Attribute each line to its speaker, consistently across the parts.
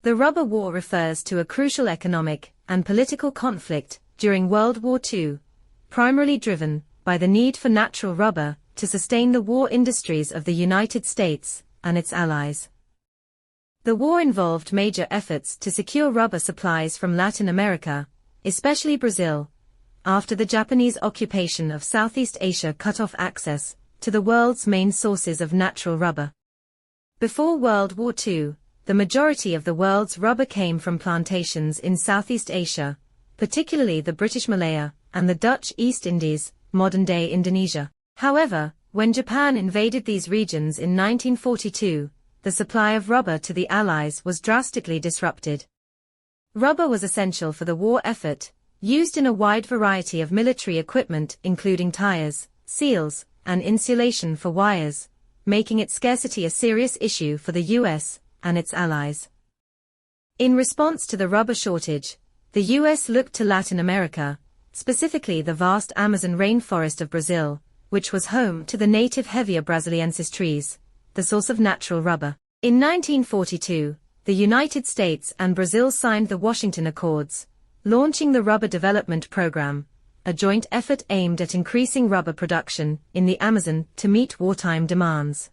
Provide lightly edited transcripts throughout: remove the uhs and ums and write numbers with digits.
Speaker 1: The Rubber War refers to a crucial economic and political conflict during World War II, primarily driven by the need for natural rubber to sustain the war industries of the United States and its allies. The war involved major efforts to secure rubber supplies from Latin America, especially Brazil, after the Japanese occupation of Southeast Asia cut off access to the world's main sources of natural rubber. Before World War II, the majority of the world's rubber came from plantations in Southeast Asia, particularly the British Malaya and the Dutch East Indies, modern-day Indonesia. However, when Japan invaded these regions in 1942, the supply of rubber to the Allies was drastically disrupted. Rubber was essential for the war effort, used in a wide variety of military equipment including tires, seals, and insulation for wires, making its scarcity a serious issue for the US and its allies. In response to the rubber shortage, the US looked to Latin America, specifically the vast Amazon rainforest of Brazil, which was home to the native Hevea brasiliensis trees, the source of natural rubber. In 1942, the United States and Brazil signed the Washington Accords, launching the Rubber Development Program, a joint effort aimed at increasing rubber production in the Amazon to meet wartime demands.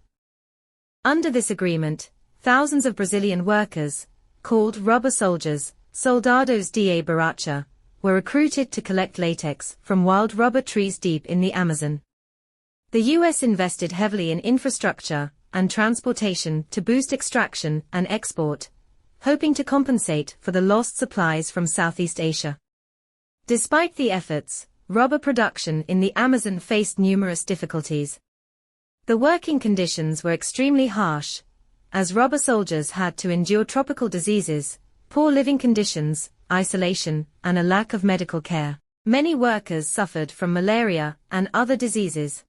Speaker 1: Under this agreement, thousands of Brazilian workers, called rubber soldiers, soldados de borracha, were recruited to collect latex from wild rubber trees deep in the Amazon. The US invested heavily in infrastructure and transportation to boost extraction and export, hoping to compensate for the lost supplies from Southeast Asia. Despite the efforts, rubber production in the Amazon faced numerous difficulties. The working conditions were extremely harsh, as rubber soldiers had to endure tropical diseases, poor living conditions, isolation, and a lack of medical care. Many workers suffered from malaria and other diseases.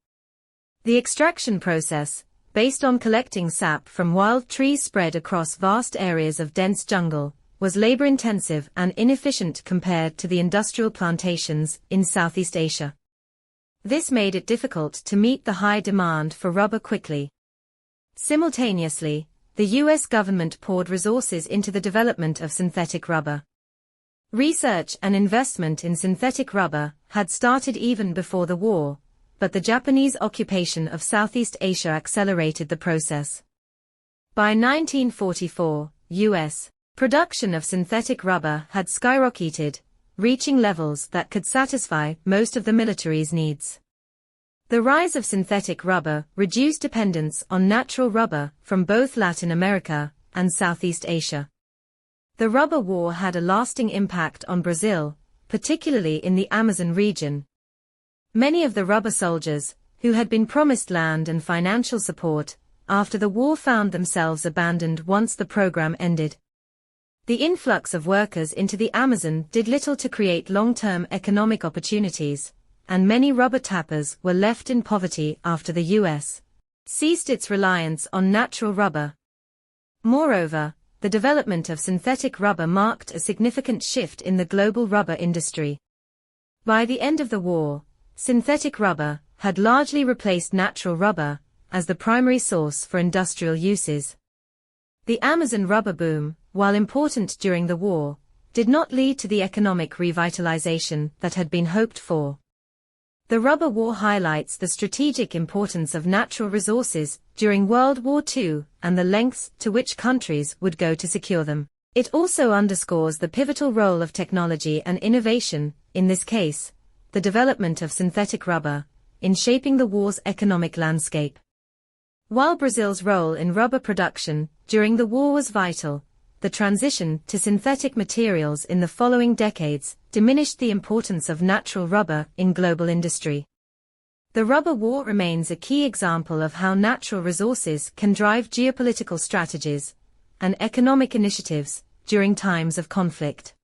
Speaker 1: The extraction process, based on collecting sap from wild trees spread across vast areas of dense jungle, was labor-intensive and inefficient compared to the industrial plantations in Southeast Asia. This made it difficult to meet the high demand for rubber quickly. Simultaneously, the US government poured resources into the development of synthetic rubber. Research and investment in synthetic rubber had started even before the war, but the Japanese occupation of Southeast Asia accelerated the process. By 1944, US production of synthetic rubber had skyrocketed, reaching levels that could satisfy most of the military's needs. The rise of synthetic rubber reduced dependence on natural rubber from both Latin America and Southeast Asia. The rubber war had a lasting impact on Brazil, particularly in the Amazon region. Many of the rubber soldiers, who had been promised land and financial support, after the war found themselves abandoned once the program ended. The influx of workers into the Amazon did little to create long-term economic opportunities, and many rubber tappers were left in poverty after the US ceased its reliance on natural rubber. Moreover, the development of synthetic rubber marked a significant shift in the global rubber industry. By the end of the war, synthetic rubber had largely replaced natural rubber as the primary source for industrial uses. The Amazon rubber boom, while important during the war, did not lead to the economic revitalization that had been hoped for. The rubber war highlights the strategic importance of natural resources during World War II and the lengths to which countries would go to secure them. It also underscores the pivotal role of technology and innovation, in this case, the development of synthetic rubber, in shaping the war's economic landscape. While Brazil's role in rubber production during the war was vital, the transition to synthetic materials in the following decades diminished the importance of natural rubber in global industry. The rubber war remains a key example of how natural resources can drive geopolitical strategies and economic initiatives during times of conflict.